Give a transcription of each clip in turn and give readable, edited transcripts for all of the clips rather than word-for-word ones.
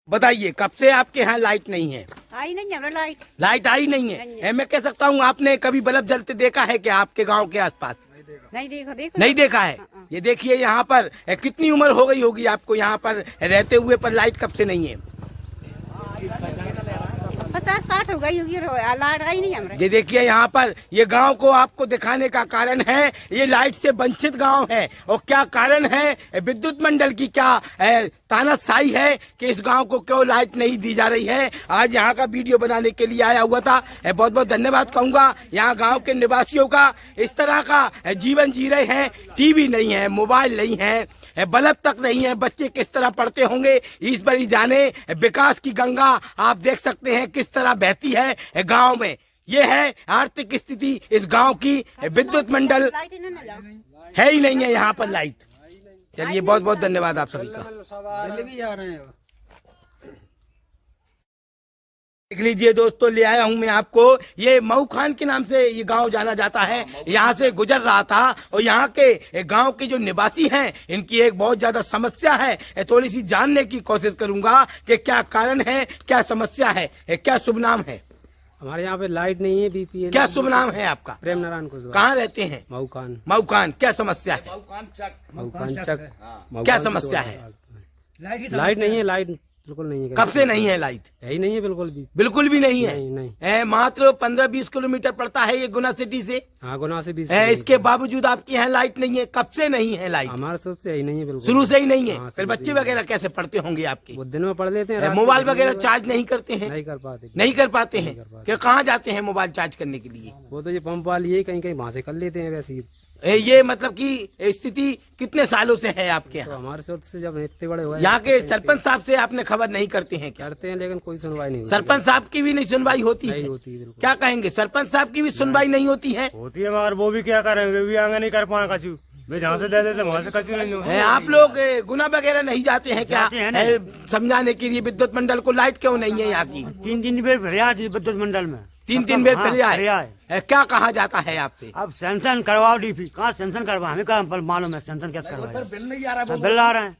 बताइए कब से आपके यहाँ लाइट नहीं है? आई नहीं है लाइट आई नहीं है। मैं कह सकता हूँ आपने कभी बल्ब जलते देखा है क्या आपके गांव के आसपास? नहीं देखा नहीं देखा है। ये देखिए यहाँ पर कितनी उम्र हो गई होगी आपको यहाँ पर रहते हुए, पर लाइट कब से नहीं है? 50-60 हो गई होगी, लाइट आई नहीं हमारे। ये देखिए यहाँ पर, ये गांव को आपको दिखाने का कारण है, ये लाइट से वंचित गांव है। और क्या कारण है? विद्युत मंडल की क्या तानाशाही है कि इस गांव को क्यों लाइट नहीं दी जा रही है। आज यहाँ का वीडियो बनाने के लिए आया हुआ था। बहुत बहुत धन्यवाद कहूंगा यहाँ गांव के निवासियों का। इस तरह का जीवन जी रहे हैं, टीवी नहीं है, मोबाइल नहीं है, बल्ब तक नहीं है। बच्चे किस तरह पढ़ते होंगे इस बारी जाने। विकास की गंगा आप देख सकते हैं किस तरह बहती है गांव में। ये है आर्थिक स्थिति इस गांव की। विद्युत मंडल है ही नहीं है यहाँ पर लाइट। चलिए बहुत बहुत धन्यवाद आप सभी का। देख लीजिए दोस्तों, ले आया हूं मैं आपको, ये मऊ खान के नाम से ये गांव जाना जाता है। यहाँ से गुजर रहा था और यहाँ के गांव के जो निवासी हैं इनकी एक बहुत ज्यादा समस्या है। थोड़ी सी जानने की कोशिश करूंगा कि क्या कारण है, क्या समस्या है, क्या शुभ नाम है? हमारे यहाँ पे लाइट नहीं है। बीपीएल। क्या शुभ नाम है आपका? प्रेम नारायण कुशवाहा। कहाँ रहते हैं? मऊ खान। मऊ खान। क्या समस्या है? मऊ खान चक। क्या समस्या है? लाइट नहीं है। लाइट बिल्कुल नहीं है। कब से नहीं है लाइट? यही नहीं है बिल्कुल भी। बिल्कुल भी नहीं है। नहीं। मात्र 15-20 किलोमीटर पड़ता है ये गुना सिटी से। हाँ, गुना से 20। इसके बावजूद आपके यहाँ लाइट नहीं है। कब से नहीं है लाइट? हमारे शुरू से यही नहीं है बिल्कुल। शुरू से ही नहीं है। हाँ, फिर बच्चे वगैरह कैसे पढ़ते होंगे आपके? वो दिन में पढ़ लेते हैं। मोबाइल वगैरह चार्ज नहीं करते हैं? नहीं कर पाते। नहीं कर पाते हैं। कि कहाँ जाते हैं मोबाइल चार्ज करने के लिए? वो तो ये पंप वाली है, कहीं कहीं वहाँ से कर लेते हैं वैसे ही। ये मतलब कि स्थिति कितने सालों से है आपके तो यहाँ? हमारे शुरू से जब इतने बड़े हुए यहाँ के सरपंच साहब से आपने खबर नहीं करते हैं क्या? करते हैं लेकिन कोई सुनवाई नहीं होती। सरपंच साहब की भी नहीं सुनवाई होती है? नहीं होती बिल्कुल। क्या कहेंगे, सरपंच साहब की भी सुनवाई नहीं होती है? होती है मगर वो भी क्या करेंगे, भी आगे नहीं कर पाए कछु। वे जहाँ से दे देते वहाँ से कछु नहीं होता। आप लोग गुना वगैरह नहीं जाते हैं क्या जाते हैं ना। समझाने के लिए विद्युत मंडल को लाइट क्यों नहीं है यहाँ की? 3 बेर भरिया थी विद्युत मंडल में। 3 बेर हाँ, फिर भरिया आए। क्या कहा जाता है आपसे? अब सेंसन करवाओ डीपी। कहाँ सेंसन करवा, हमें कहाँ मालूम है सेंसन कैसे करवाए। बिल नहीं आ रहा। बिल आ रहे हैं।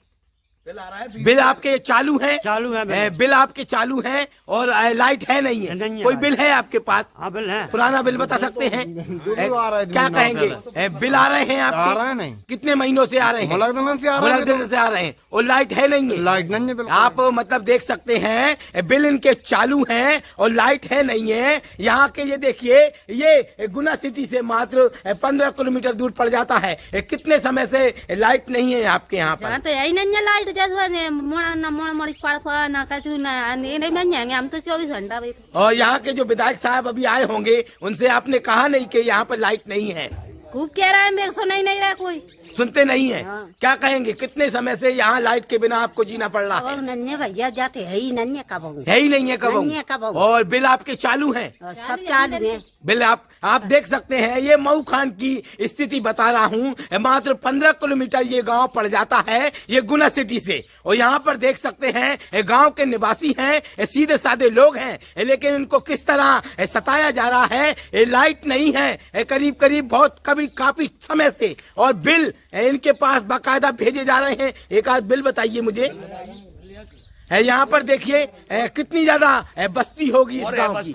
बिल आपके चालू है? चालू है बिल आपके चालू है और लाइट है नहीं है? नहीं है। कोई बिल है आपके पास? हाँ बिल है। पुराना बिल बता सकते हैं? क्या कहेंगे, बिल आ रहे हैं आपके? आ रहे हैं। नहीं, कितने महीनों से आ रहे हैं? दिन से आ दिन से आ रहे हैं और लाइट है नहीं है? लाइट नहीं है। आप मतलब देख सकते हैं बिल इनके चालू हैं और लाइट है नहीं है। यहाँ के ये देखिए, ये गुना सिटी से मात्र 15 किलोमीटर दूर पड़ जाता है। कितने समय से लाइट नहीं है आपके यहाँ पर? तो यही नहीं लाइट जैसे मोड़ा मोड़ी पड़ ना कछु ना नहीं, हम तो 24 घंटा। और यहाँ के जो विधायक साहब अभी आए होंगे उनसे आपने कहा नहीं कि यहाँ पर लाइट नहीं है? खूब कह रहा है, मेरे सुन नहीं रहा कोई। सुनते नहीं है। हाँ। क्या कहेंगे, कितने समय से यहाँ लाइट के बिना आपको जीना पड़ रहा है? नन्हे भैया जाते है ही नन्हे कब है ही नहीं है कब? नहीं है कब। और बिल आपके चालू हैं? सब चालू है बिल। आप देख सकते हैं, ये मऊ खान की स्थिति बता रहा हूँ। मात्र 15 किलोमीटर ये गांव पड़ जाता है ये गुना सिटी से। और यहाँ पर देख सकते हैं गांव के निवासी हैं, सीधे साधे लोग हैं, लेकिन इनको किस तरह सताया जा रहा है। लाइट नहीं है करीब करीब बहुत काफी समय से, और बिल इनके पास बाकायदा भेजे जा रहे हैं। एक आध बिल बताइए मुझे। यहाँ पर देखिए कितनी ज्यादा बस्ती होगी इस गांव की।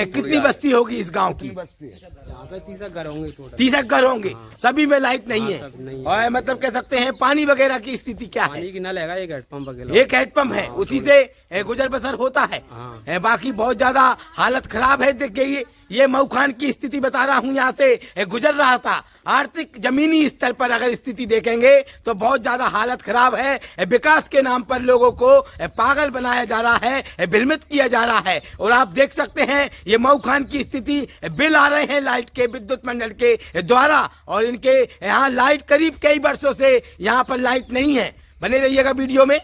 कितनी बस्ती होगी इस गांव की? 30 घर होंगे टोटल। 30 घर होंगे। सभी में लाइट नहीं है। और मतलब कह सकते हैं पानी वगैरह की स्थिति क्या है? पानी की नल है, एक हैंडपंप वगैरह। एक हैंडपंप है, उसी से गुजर बसर होता है। बाकी बहुत ज्यादा हालत खराब है। देखिए ये मऊ खान की स्थिति बता रहा हूँ, यहाँ से गुजर रहा था। आर्थिक जमीनी स्तर पर अगर स्थिति देखेंगे तो बहुत ज्यादा हालत खराब है। विकास के नाम पर लोगों को पागल बनाया जा रहा है, भ्रमित किया जा रहा है। और आप देख सकते हैं ये मऊ खान की स्थिति। बिल आ रहे हैं लाइट के विद्युत मंडल के द्वारा, और इनके यहाँ लाइट करीब कई वर्षों से यहाँ पर लाइट नहीं है। बने रहिएगा वीडियो में।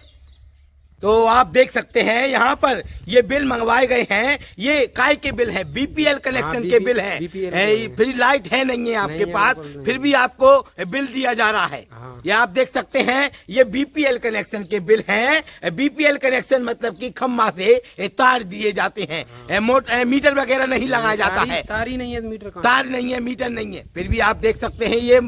तो आप देख सकते हैं यहाँ पर ये बिल मंगवाए गए हैं। ये काय के बिल हैं? बीपीएल कनेक्शन के बिल हैं। फिर लाइट है नहीं है आपके पास, फिर भी आपको बिल दिया जा रहा है। ये आप देख सकते हैं ये बीपीएल कनेक्शन के बिल हैं। बीपीएल कनेक्शन मतलब कि खम्मा से तार दिए जाते हैं। मीटर वगैरह नहीं लगाया जाता है। तार ही नहीं है, मीटर तार नहीं है, मीटर नहीं है। फिर भी आप देख सकते हैं ये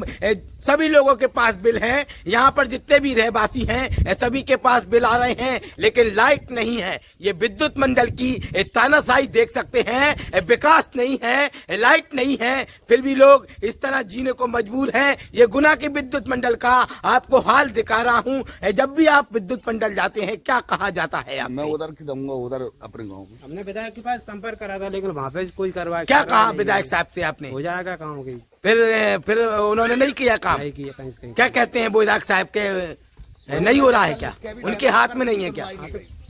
सभी लोगों के पास बिल हैं। यहाँ पर जितने भी रहवासी हैं सभी के पास बिल आ रहे हैं, लेकिन लाइट नहीं है। ये विद्युत मंडल की तानाशाही देख सकते हैं। विकास नहीं है, लाइट नहीं है, फिर भी लोग इस तरह जीने को मजबूर हैं। ये गुना के विद्युत मंडल का आपको हाल दिखा रहा हूँ। जब भी आप विद्युत मंडल जाते हैं क्या कहा जाता है आपसे? मैं उधर की जाऊंगा, उधर अपने गाँव में। हमने विधायक के पास संपर्क करा था, लेकिन वहाँ पे कोई करवाया। क्या कहा विधायक साहब से आपने? हो जाएगा काम की। फिर उन्होंने नहीं किया काम? नहीं किया कहीं। क्या कहते हैं विधायक साहब के नहीं हो रहा है क्या? उनके हाथ में नहीं है क्या?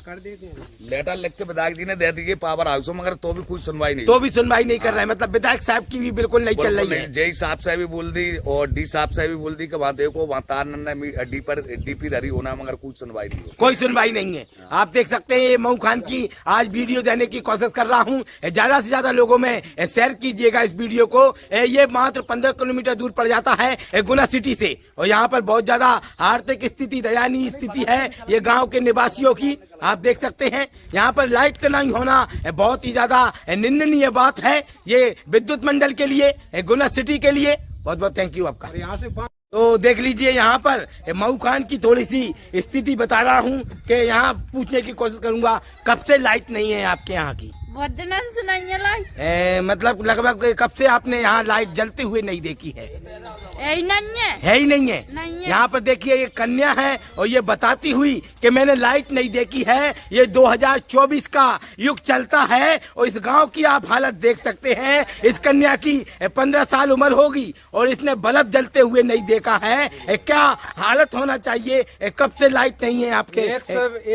कर देते हैं। लेटर लिख के विधायक जी ने दे दी पावर हाउस में, मगर तो भी कुछ सुनवाई नहीं। तो भी सुनवाई नहीं कर रहा है, मतलब विधायक साहब की भी बिल्कुल नहीं चल रही है। जय साहब से भी बोल दी और डी साहब से भी बोल दी कि वहाँ देखो वहाँ तार डी पर डीपी धरी होना, मगर कुछ सुनवाई नहीं हो। कोई सुनवाई नहीं है। आप देख सकते हैं ये मऊ खान की आज वीडियो देने की कोशिश कर रहा हूँ। ज्यादा से ज्यादा लोगों में शेयर कीजिएगा इस वीडियो को। ये मात्र 15 किलोमीटर दूर पड़ जाता है गुना सिटी से, और यहाँ पर बहुत ज्यादा आर्थिक स्थिति, दयनीय स्थिति है ये गाँव के निवासियों की। आप देख सकते हैं यहाँ पर लाइट का नहीं होना बहुत ही ज्यादा निंदनीय बात है। ये विद्युत मंडल के लिए, गुना सिटी के लिए बहुत बहुत थैंक यू आपका। यहाँ से तो देख लीजिए यहाँ पर मऊ खान की थोड़ी सी स्थिति बता रहा हूँ कि यहाँ पूछने की कोशिश करूंगा कब से लाइट नहीं है आपके यहाँ की? बहुत दिनों से नहीं है लाइट। मतलब लगभग कब से आपने यहाँ लाइट जलते हुए नहीं देखी है? यही नहीं है। है ही नहीं है। नहीं है। यहाँ पर देखिए ये कन्या है और ये बताती हुई कि मैंने लाइट नहीं देखी है। ये 2024 का युग चलता है और इस गांव की आप हालत देख सकते हैं। इस कन्या की 15 साल उम्र होगी और इसने बल्ब जलते हुए नहीं देखा है। क्या हालत होना चाहिए? कब से लाइट नहीं है आपके?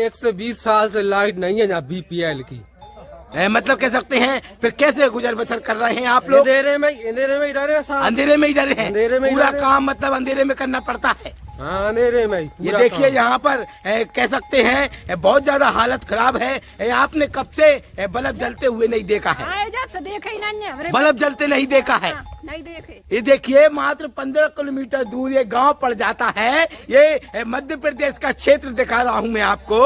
120 साल से लाइट नहीं है यहाँ BPL की। मतलब कह सकते हैं फिर कैसे गुजर बसर कर रहे हैं आप लोग? अंधेरे में ही डरे हैं। अंधेरे में ही डरे हैं। अंधेरे में ही पूरा डरे। काम मतलब अंधेरे में करना पड़ता है। हाँ, अंधेरे में ही ये पूरा देखिए काम। यहाँ पर कह सकते हैं बहुत ज्यादा हालत खराब है। आपने कब से बल्ब जलते हुए नहीं देखा है? देखा ही नहीं है। बल्ब जलते नहीं देखा है? नहीं देखे। ये देखिए मात्र 15 किलोमीटर दूर ये गांव पड़ जाता है। ये मध्य प्रदेश का क्षेत्र दिखा रहा हूँ मैं आपको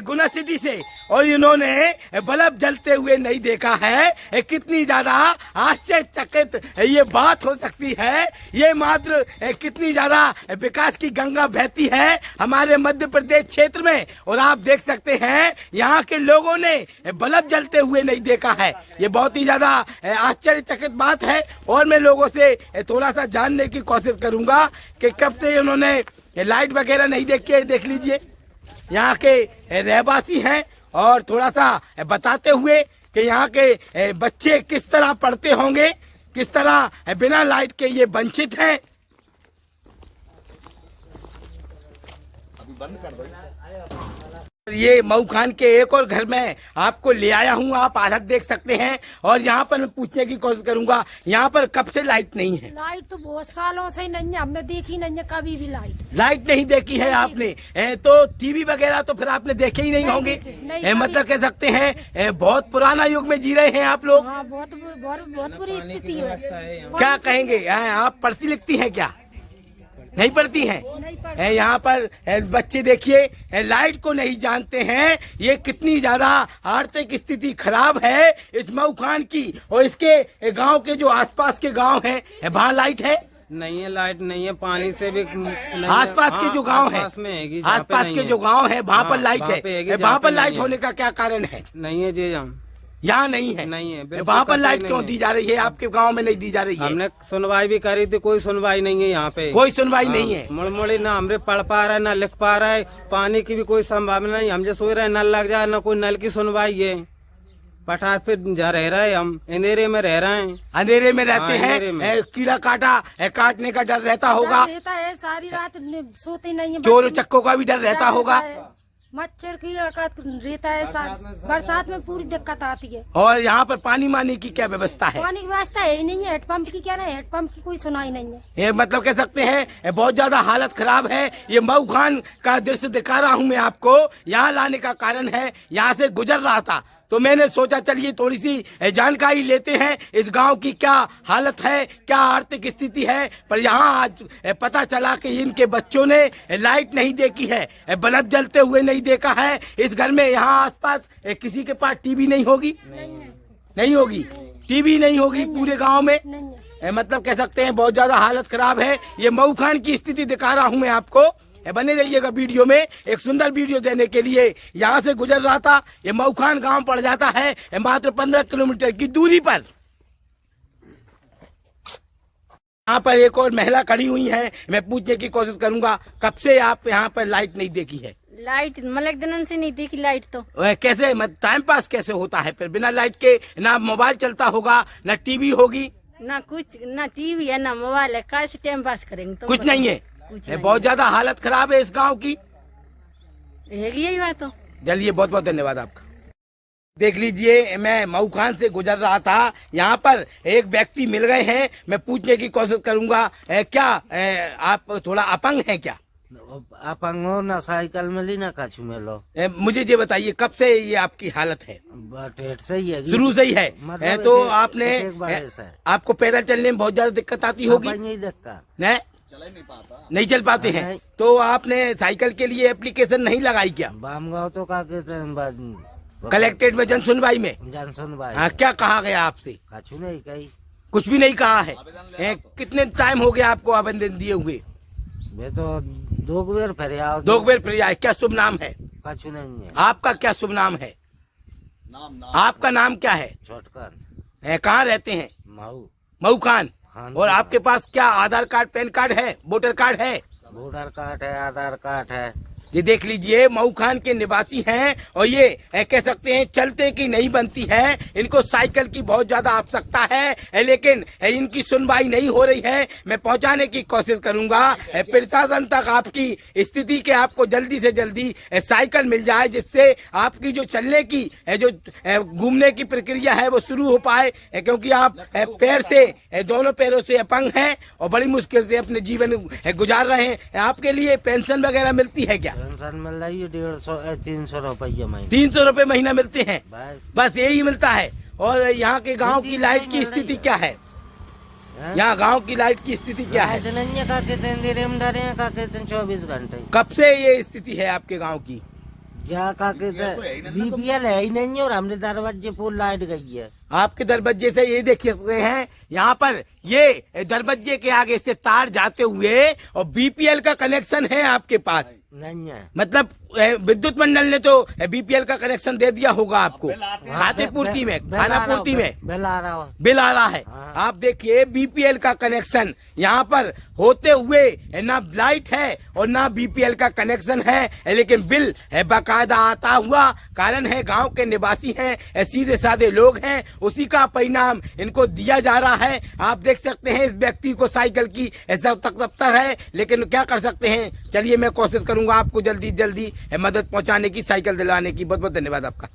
गुना सिटी से, और इन्होंने बल्ब जलते हुए नहीं देखा है। कितनी ज्यादा आश्चर्यचकित ये बात हो सकती है। ये मात्र कितनी ज्यादा विकास की गंगा बहती है हमारे मध्य प्रदेश क्षेत्र में, और आप देख सकते हैं यहाँ के लोगों ने बल्ब जलते हुए नहीं देखा है। ये बहुत ही ज्यादा आश्चर्यचकित बात है, और मैं लोगों से थोड़ा सा जानने की कोशिश करूंगा कि कब से उन्होंने लाइट वगैरह नहीं देखी है। देख लीजिए यहाँ के रहवासी हैं और थोड़ा सा बताते हुए कि यहाँ के बच्चे किस तरह पढ़ते होंगे, किस तरह बिना लाइट के ये वंचित हैं। बंद कर दो। ये मऊ खान के एक और घर में आपको ले आया हूँ, आप हालत देख सकते हैं। और यहाँ पर मैं पूछने की कोशिश करूंगा यहाँ पर कब से लाइट नहीं है? लाइट तो बहुत सालों से नहीं है, हमने देखी नहीं है कभी भी लाइट नहीं देखी है आपने? तो टीवी वगैरह तो फिर आपने देखे ही नहीं होंगे। मतलब कह सकते हैं बहुत पुराना युग में जी रहे हैं आप लोग। हाँ, बहुत बुरी स्थिति है। क्या कहेंगे? आप पढ़ती लिखती हैं क्या? नहीं पढ़ती हैं। यहाँ पर बच्चे देखिए लाइट को नहीं जानते हैं। ये कितनी ज्यादा आर्थिक स्थिति खराब है इस मऊ खान की, और इसके गांव के जो आसपास के गांव हैं वहाँ लाइट है? नहीं है, लाइट नहीं है। पानी से भी आसपास के जो गांव है, आसपास के जो गांव है वहाँ पर लाइट है। वहाँ पर लाइट होने का क्या कारण है? नहीं है जी, हम यहाँ नहीं है। नहीं है। वहाँ पर लाइट क्यों दी जा रही है? आपके गांव में नहीं दी जा रही है? हमने सुनवाई भी करी थी, कोई सुनवाई नहीं है यहाँ पे। कोई सुनवाई नहीं है। मुड़मुड़ी ना हमरे पढ़ पा रहा है ना लिख पा रहा है। पानी की भी कोई संभावना नहीं। हम जो सोच रहे हैं नल लग जाए, ना कोई नल की सुनवाई है। पठार पे जा रह रहे हैं, हम अंधेरे में रह रहे हैं। अंधेरे में रहते हैं। कीड़ा काटने का डर रहता होगा। रहता है, सारी रात सोते नहीं है। चोर चक्कों का भी डर रहता होगा। मच्छर कीड़ा का रहता है। बरसात में पूरी दिक्कत आती है। और यहाँ पर पानी मानी की क्या व्यवस्था है? पानी की व्यवस्था है ही नहीं है। हेडपंप की क्या है, हेडपंप की कोई सुनाई नहीं है। ये मतलब कह सकते हैं बहुत ज्यादा हालत खराब है। ये मऊ खान का दृश्य दिखा रहा हूँ मैं आपको। यहाँ लाने का कारण है यहाँ से गुजर रहा था तो मैंने सोचा चलिए थोड़ी सी जानकारी लेते हैं इस गांव की क्या हालत है, क्या आर्थिक स्थिति है। पर यहाँ आज पता चला कि इनके बच्चों ने लाइट नहीं देखी है, बल्ब जलते हुए नहीं देखा है। इस घर में यहाँ आसपास किसी के पास टीवी नहीं होगी? नहीं होगी, टीवी नहीं होगी पूरे गांव में। मतलब कह सकते हैं बहुत ज्यादा हालत खराब है। ये मऊ खान की स्थिति दिखा रहा हूं मैं आपको। बने रहिएगा वीडियो में, एक सुंदर वीडियो देने के लिए। यहाँ से गुजर रहा था, ये मऊ खान गाँव पड़ जाता है मात्र 15 किलोमीटर की दूरी पर। यहाँ पर एक और महिला खड़ी हुई है, मैं पूछने की कोशिश करूंगा कब से आप यहाँ पर लाइट नहीं देखी है? लाइट मतलब दिनन से नहीं देखी लाइट तो। कैसे टाइम पास कैसे होता है फिर बिना लाइट के? ना मोबाइल चलता होगा, ना टीवी होगी, ना कुछ, ना टीवी है ना मोबाइल है, कैसे टाइम पास करेंगे? तो कुछ नहीं है। बहुत ज्यादा हालत खराब है इस गांव की। यही बात तो। चलिए, बहुत बहुत धन्यवाद आपका। देख लीजिए, मैं मऊ खान से गुजर रहा था, यहाँ पर एक व्यक्ति मिल गए हैं, मैं पूछने की कोशिश करूंगा क्या आप थोड़ा अपंग हैं क्या? अपंग हो ना, साइकिल मिली ना कछु मिलो। मुझे ये बताइए कब से ये आपकी हालत है? टेट से ही है, शुरू से ही है। मतलब तो आपने आपको पैदल चलने में बहुत ज्यादा दिक्कत आती होगी? नहीं नहीं चल पाते हैं। तो आपने साइकिल के लिए एप्लीकेशन नहीं लगाई क्या? बामगांव तो का कहते हैं कलेक्टेड में जन सुनवाई में। जन सुनवाई। हाँ, क्या कहा गया आपसे? कछु नहीं कही, कुछ भी नहीं कहा है। कितने टाइम हो गया आपको आवेदन दिए हुए? मैं तो 2 बार फिर आओ। 2 बार फिर आए। क्या शुभ नाम है? कछु नहीं है। आपका क्या शुभ नाम है? आपका नाम क्या है? छोटकर। कहाँ रहते हैं? मऊ खान। और आपके पास क्या आधार कार्ड, पैन कार्ड है, वोटर कार्ड है? वोटर कार्ड है, आधार कार्ड है। ये देख लीजिए, मऊ खान के निवासी हैं और ये कह सकते हैं चलते की नहीं बनती है, इनको साइकिल की बहुत ज्यादा आवश्यकता है, लेकिन इनकी सुनवाई नहीं हो रही है। मैं पहुंचाने की कोशिश करूंगा प्रशासन तक आपकी स्थिति के, आपको जल्दी से जल्दी साइकिल मिल जाए, जिससे आपकी जो चलने की, जो घूमने की प्रक्रिया है वो शुरू हो पाए, क्योंकि आप पैर से, दोनों पैरों से अपंग हैं और बड़ी मुश्किल से अपने जीवन गुजार रहे हैं। आपके लिए पेंशन वगैरह मिलती है क्या? पेंशन मिल रही है 300 रुपये महीना। 300 रुपये महीना मिलते हैं, बस यही मिलता है। और यहाँ के गांव की लाइट की स्थिति क्या है? यहाँ गांव की लाइट की स्थिति क्या है? 24 घंटे। कब से ये स्थिति है आपके गांव की? क्या BPL है ही नहीं, और हमने दरवाजे पर लाइट गई है। आपके दरवाजे से ये देख सकते हैं, यहाँ पर ये दरवाजे के आगे से तार जाते हुए, और BPL का कनेक्शन है आपके पास? नहीं है। मतलब विद्युत मंडल ने तो BPL का कनेक्शन दे दिया होगा आपको, खाते पूर्ति में, खाना पूर्ति में बिल आ रहा है। बिल आ रहा है। आप देखिए, BPL का कनेक्शन यहाँ पर होते हुए ना लाइट है और ना BPL का कनेक्शन है, लेकिन बिल बाकायदा आता हुआ। कारण है गांव के निवासी हैं, सीधे साधे लोग हैं, उसी का परिणाम इनको दिया जा रहा है। आप देख सकते हैं इस व्यक्ति को साइकिल की तकलीफ है, लेकिन क्या कर सकते हैं। चलिए, मैं कोशिश करूंगा आपको जल्दी जल्दी मदद पहुंचाने की, साइकिल दिलाने की। बहुत बहुत धन्यवाद आपका।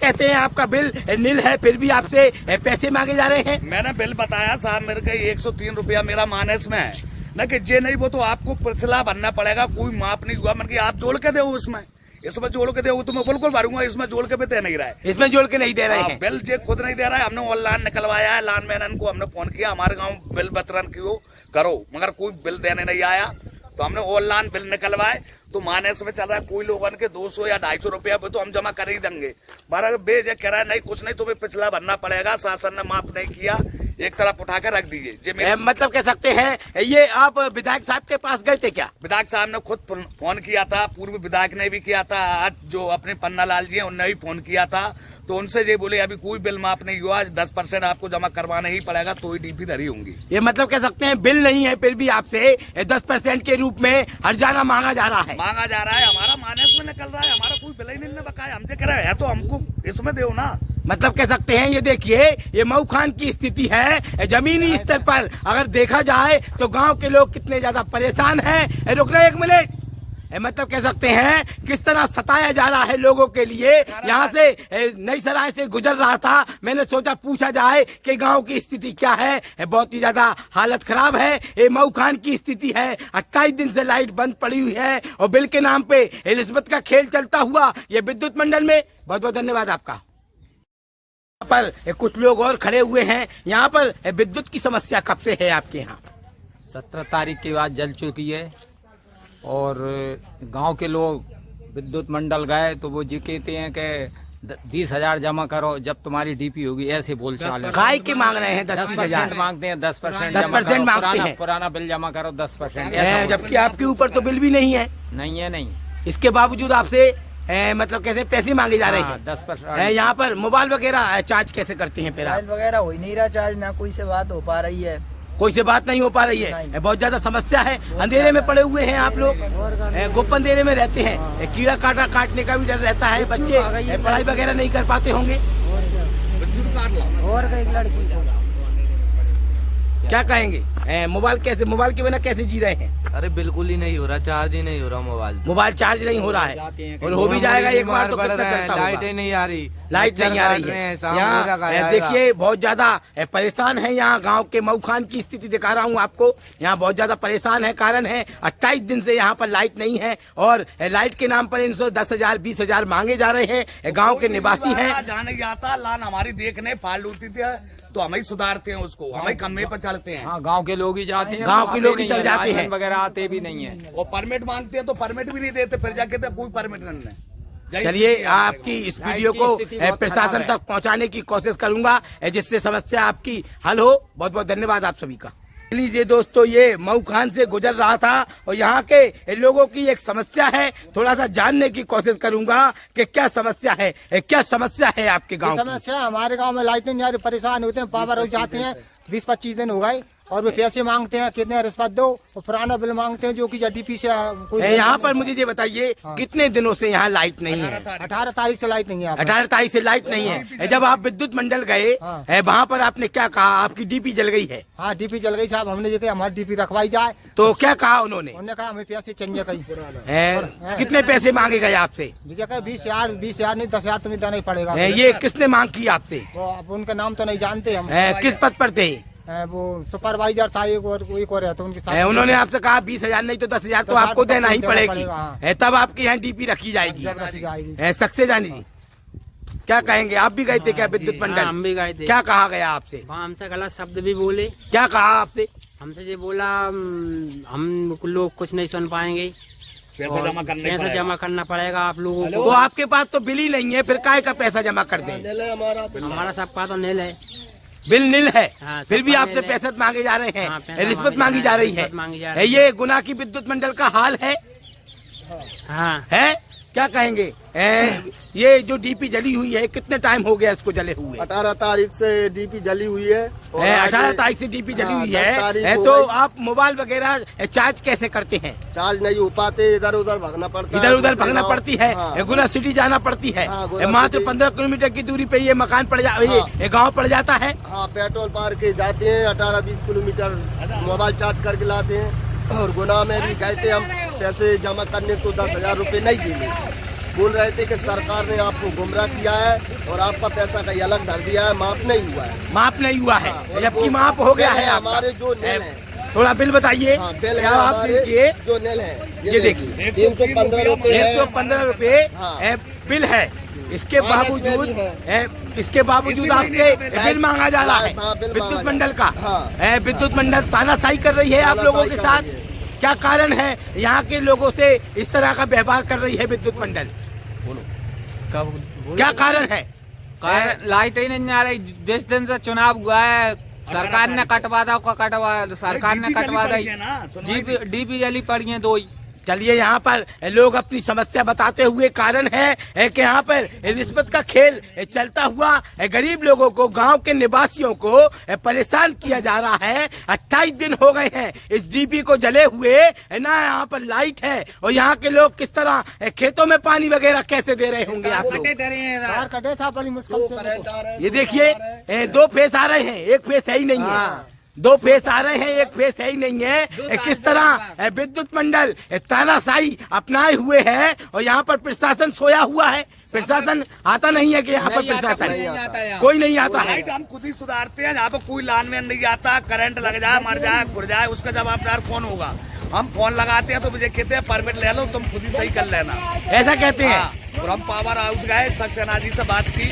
कहते हैं आपका बिल नील है, फिर भी आपसे पैसे मांगे जा रहे हैं। मैंने बिल बताया साहब, मेरे को 103 रुपया मेरा माइनस में है न, कि जे नहीं वो तो आपको पिछला भरना पड़ेगा। कोई माप नहीं हुआ, मतलब आप जोड़ के दो, इसमें जोड़ के दो तो मैं बिल्कुल भरूंगा, इसमें जोड़ के भी दे नहीं रहा है। इसमें जोड़ के नहीं दे रहे हैं। बिल जे खुद नहीं दे रहा है। हमने ऑनलाइन निकलवाया है, लाइन को हमने फोन किया, हमारे गाँव बिल वितरण क्यों करो, मगर कोई बिल देने नहीं आया। तो हमने ऑनलाइन बिल निकलवाए, तो माइनस में चल रहा है। कोई लोगों के 200 या 250 रुपया तो हम जमा कर ही देंगे। बारह बेजे कह रहा है नहीं, कुछ नहीं, तुम्हें पिछला भरना पड़ेगा, शासन ने माफ नहीं किया, एक तरफ उठा कर रख दीजिए। मतलब कह सकते हैं ये आप विधायक साहब के पास गए थे क्या? विधायक साहब ने खुद फोन किया था, पूर्व विधायक ने भी किया था, आज जो अपने पन्ना लाल जी हैं उनने भी फोन किया था। तो उनसे ये बोले अभी कोई बिल माफ नहीं हुआ, 10% आपको जमा करवाना ही पड़ेगा, तो ही डीपी धरी होंगी। ये मतलब कह सकते हैं बिल नहीं है, फिर भी आपसे 10% के रूप में हर्जाना मांगा जा रहा है। मांगा जा रहा है, हमारा माइनस में निकल रहा है, हमारा कोई बिल ही नहीं बकाया। हमसे कह रहे हैं तो हमको इसमें दो ना। मतलब कह सकते हैं, ये देखिए, ये मऊ खान की स्थिति है। जमीनी स्तर पर अगर देखा जाए तो गांव के लोग कितने ज्यादा परेशान हैं। रुक रहे 1 मिनट। मतलब कह सकते हैं किस तरह सताया जा रहा है लोगों के लिए। यहाँ से नई सराय से गुजर रहा था, मैंने सोचा पूछा जाए कि गांव की स्थिति क्या है। बहुत ही ज्यादा हालत खराब है। ये मऊ खान की स्थिति है। 28 दिन से लाइट बंद पड़ी हुई है और बिल के नाम पे रिश्वत का खेल चलता हुआ ये विद्युत मंडल में। बहुत बहुत धन्यवाद आपका। पर कुछ लोग और खड़े हुए हैं। यहाँ पर विद्युत की समस्या कब से है आपके यहाँ? 17 तारीख के बाद जल चुकी है और गांव के लोग विद्युत मंडल गए तो वो जी कहते हैं कि 20,000 जमा करो जब तुम्हारी डीपी होगी, ऐसे बोल चाल है। काय के मांग रहे हैं 10-20,000 मांगते हैं, 10% 10% मांगते हैं। पुराना बिल जमा करो 10%, जबकि आपके ऊपर तो बिल भी नहीं है। नहीं है, नहीं। इसके बावजूद आपसे मतलब कैसे पैसे मांगे जा रहे हैं? 10%। यहाँ पर मोबाइल वगैरह चार्ज कैसे करते हैं फिर आप? मोबाइल वगैरह हो ही नहीं रहा चार्ज, ना कोई से बात हो पा रही है, कोई से बात नहीं हो पा रही है। बहुत ज्यादा समस्या है। अंधेरे में पड़े हुए हैं आप लोग, गुप्त अंधेरे में रहते हैं। कीड़ा काटा काटने का भी डर रहता है। बच्चे पढ़ाई वगैरह नहीं कर पाते होंगे। और एक लड़की क्या कहेंगे? मोबाइल के बिना कैसे जी रहे हैं? अरे बिल्कुल ही नहीं हो रहा, चार्ज ही नहीं हो रहा मोबाइल चार्ज नहीं हो रहा है, और हो भी जाएगा एक बार तो कितना चलता होगा? लाइट ही नहीं आ रही, लाइट नहीं आ रही है। यहाँ देखिए बहुत ज्यादा परेशान है। यहाँ गांव के मऊखान की स्थिति दिखा रहा हूँ आपको। यहाँ बहुत ज्यादा परेशान है। कारण है 28 दिन से यहाँ पर लाइट नहीं है, और लाइट के नाम पर इनसे 10,000 20,000 मांगे जा रहे हैं। गांव के निवासी हैं। जाने जाता लान हमारी देखने फाल होती थी तो हम ही सुधारते हैं उसको, हम ही कम्मे पर चलते हैं। हाँ, गांव के लोग ही जाते हैं, गांव के लोग ही चल जाते हैं वगैरह आते भी नहीं है। और परमिट मांगते हैं तो परमिट भी नहीं देते, फिर जाके तो कोई परमिट नहीं है। चलिए आपकी इस वीडियो को प्रशासन तक पहुंचाने की कोशिश करूंगा, जिससे समस्या आपकी हल हो। बहुत बहुत धन्यवाद आप सभी का। लीजिए दोस्तों, ये मऊखान से गुजर रहा था और यहाँ के लोगों की एक समस्या है। थोड़ा सा जानने की कोशिश करूंगा कि क्या समस्या है। क्या समस्या है आपके गांव? समस्या हमारे गांव में लाइट नहीं आ रही, परेशान होते हैं, पावर हो जाते हैं। 20-25 दिन हो गए और वे पैसे मांगते हैं, कितने रिश्वत दो, और पुराना बिल मांगते हैं जो कि डीपी से यहाँ पर मुझे ये बताइए कितने दिनों से यहाँ लाइट नहीं है? 18 तारीख से लाइट नहीं है। 18 तारीख से लाइट नहीं है। जब आप विद्युत मंडल गए वहाँ पर आपने क्या कहा? आपकी डीपी जल गई है? हाँ, डीपी जल गई साहब। हमने जो कि हमारी डीपी रखवाई जाए तो क्या कहा उन्होंने? उन्होंने कहा हमें पैसे चाहिए कहीं। कितने पैसे मांगे गए आपसे? 20,000 नहीं 10,000 तुम्हें देना ही पड़ेगा। ये किसने मांग की आपसे? वो अब उनका नाम तो नहीं जानते हम। किस पद पर थे? वो सुपरवाइजर था, एक और है तो उनके साथ। उन्होंने आपसे कहा 20,000 नहीं तो 10,000 तो आपको देना ही पड़ेगी, तब आपकी यहाँ डीपी रखी जाएगी। सक्सेस जानी जी, क्या कहेंगे? आप भी गए थे क्या विद्युत मंडल? हम भी गए थे। क्या कहा गया आपसे? हमसे गलत शब्द भी बोले। क्या कहा आपसे? हमसे ये बोला हम लोग कुछ नहीं सुन पाएंगे, पैसा जमा करना पड़ेगा आप लोगों को। तो आपके पास तो बिल ही नहीं है, फिर काय का पैसा जमा कर दें? हमारा सबका तो नील है, बिल नील है। हाँ, फिर भी आपसे पैसे मांगे जा रहे हैं। हाँ, रिश्वत मांगी जा रही है। ये गुना की विद्युत मंडल का हाल है। हाँ है, क्या कहेंगे? ये जो डीपी जली हुई है, कितने टाइम हो गया इसको जले हुए? 18 तारीख से डीपी जली हुई है। 18 तारीख से डीपी जली हुई है। तो आप मोबाइल वगैरह चार्ज कैसे करते हैं? चार्ज नहीं हो पाते, इधर उधर भागना पड़ता है। इधर उधर भागना पड़ती है। गुना सिटी जाना पड़ती है। मात्र 15 किलोमीटर की दूरी पे ये मकान पड़ ये गाँव पड़ जाता है। हाँ, पेट्रोल पार के जाते हैं 18-20 किलोमीटर, मोबाइल चार्ज करके लाते हैं। और गुना में भी गए थे हम पैसे जमा करने को 10,000 रुपए नहीं दिए। बोल रहे थे कि सरकार ने आपको गुमराह किया है और आपका पैसा कहीं अलग धर दिया है, माफ नहीं हुआ है। माफ नहीं हुआ है, जबकि माफ हो गया है। हमारे जो नेल है, थोड़ा बिल बताइए। बिल है आप देखिए, जो नेल है ये देखिए 115 रुपए 115 रुपए बिल है। इसके बावजूद आपके बिल मांगा जा रहा है विद्युत मंडल का। विद्युत मंडल तानाशाही कर रही है आप लोगों के साथ। क्या कारण है यहाँ के लोगों से इस तरह का व्यवहार कर रही है विद्युत मंडल? क्या कारण है? लाइट ही नहीं आ रही। 10 दिन से चुनाव हुआ है, सरकार ने कटवा दी, डीपी जली पड़ी है 2 ही। चलिए, यहाँ पर लोग अपनी समस्या बताते हुए कारण है कि यहाँ पर रिश्वत का खेल चलता हुआ गरीब लोगों को, गांव के निवासियों को परेशान किया जा रहा है। 28 दिन हो गए हैं इस डीपी को जले हुए ना। यहाँ पर लाइट है और यहाँ के लोग किस तरह खेतों में पानी वगैरह कैसे दे रहे होंगे आप लोग? ये देखिए 2 फेस आ रहे हैं, एक फेस है ही नहीं है। 2 फेस आ रहे हैं, एक फेस है ही नहीं है। किस तरह विद्युत मंडल तानाशाही अपनाए हुए है और यहाँ पर प्रशासन सोया हुआ है। प्रशासन आता नहीं है कि यहाँ पर प्रशासन कोई नहीं आता है। हम खुद ही सुधारते हैं। यहाँ पर कोई लाइनमैन नहीं आता, करंट लग जाए, मर जाए, खुर जाए, उसका जवाबदार कौन होगा? हम फोन लगाते हैं तो मुझे कहते हैं परमिट ले लो, तुम खुद ही सही कर लेना, ऐसा कहते हैं। और हम पावर हाउस गए, सक्सेना जी से बात की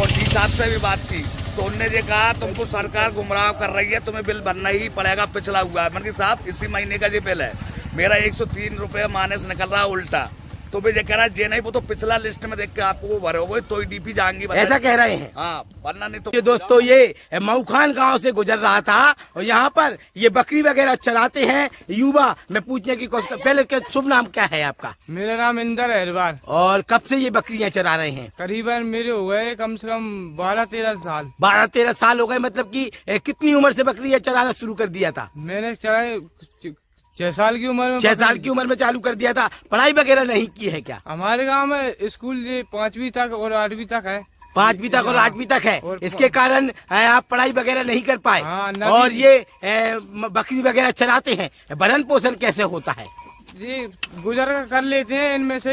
और जी साहब से भी बात की, तो उनने ये कहा तुमको सरकार गुमराह कर रही है, तुम्हें बिल भरना ही पड़ेगा, पिछला हुआ है। मतलब साहब इसी महीने का ये बिल है मेरा 103 रुपए माइनस निकल रहा है उल्टा। तो वे कह रहा है जे नहीं, वो तो पिछला लिस्ट में देख के आपको वो भरे हो तो डीपी जाएंगी, ऐसा कह रहे हैं। हाँ, वरना नहीं तो। ये दोस्तों ये मऊखान गांव से गुजर रहा था और यहाँ पर ये बकरी वगैरह चलाते हैं युवा। मैं पूछने की कोशिश, पहले के शुभ नाम क्या है आपका? मेरा नाम इंदर अहरवार। और कब से ये बकरियां चरा रहे हैं? करीबन मेरे हो गए कम से कम 12-13 साल। 12-13 साल हो गए। मतलब कि कितनी उम्र से बकरियां चराना शुरू कर दिया था? मैंने चलाए 6 साल की उम्र में। 6 साल की उम्र में चालू कर दिया था। पढ़ाई वगैरह नहीं की है क्या? हमारे गांव में स्कूल 5वीं तक और 8वीं तक है। 5वीं तक और 8वीं तक है। इसके कारण आप पढ़ाई वगैरह नहीं कर पाए। हाँ, और ये बकरी वगैरह चलाते हैं, भरण पोषण कैसे होता है? जी गुजर कर लेते हैं इनमें से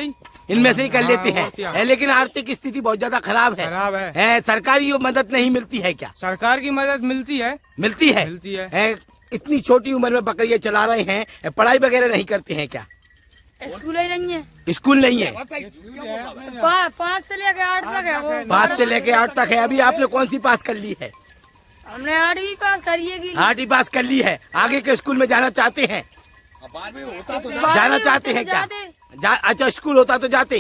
ही कर लेते हैं। लेकिन आर्थिक स्थिति बहुत ज्यादा खराब है। सरकारी मदद नहीं मिलती है क्या? सरकार की मदद मिलती है। मिलती है। इतनी छोटी उम्र में बकरियां चला रहे हैं, पढ़ाई वगैरह नहीं करते हैं क्या? स्कूल ही नहीं है। स्कूल नहीं है। 5 से लेके 8 तक है वो। 5 से लेके 8 तक है। अभी आपने कौन सी पास कर ली है? हमने 8वीं पास करी है। 8वीं पास कर ली है। आगे के स्कूल में जाना चाहते हैं? जाना चाहते हैं क्या? अच्छा, स्कूल होता तो जाते।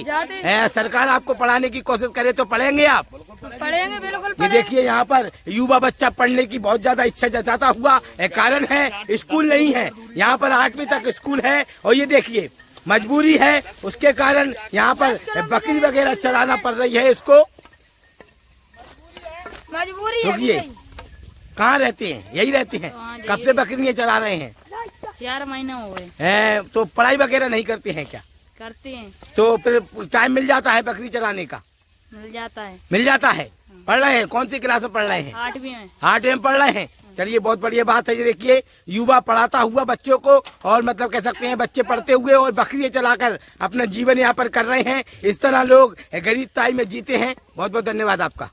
सरकार आपको पढ़ाने की कोशिश करे तो पढ़ेंगे आप? पढ़ेंगे, बिल्कुल। ये देखिए यहाँ पर युवा बच्चा पढ़ने की बहुत ज्यादा इच्छा जताता हुआ कारण है स्कूल नहीं है। यहाँ पर 8वीं तक स्कूल है और ये देखिए मजबूरी है, उसके कारण यहाँ पर बकरी वगैरह चलाना पड़ रही है इसको। मजबूरी है। कहाँ रहते हैं? यही रहते हैं। कब से बकरियां चला रहे हैं? 4 महीने हो गए। तो पढ़ाई वगैरह नहीं करते हैं क्या? करते हैं। तो फिर टाइम मिल जाता है बकरी चलाने का? मिल जाता है। पढ़ रहे हैं? कौन सी क्लास में पढ़ रहे हैं? 8वीं में। 8वीं में पढ़ रहे हैं। चलिए, बहुत बढ़िया बात है। ये देखिए युवा पढ़ाता हुआ बच्चों को, और मतलब कह सकते हैं बच्चे पढ़ते हुए और बकरियां चलाकर अपना जीवन यापन कर रहे हैं। इस तरह लोग गरीबताई में जीते हैं। बहुत बहुत धन्यवाद आपका।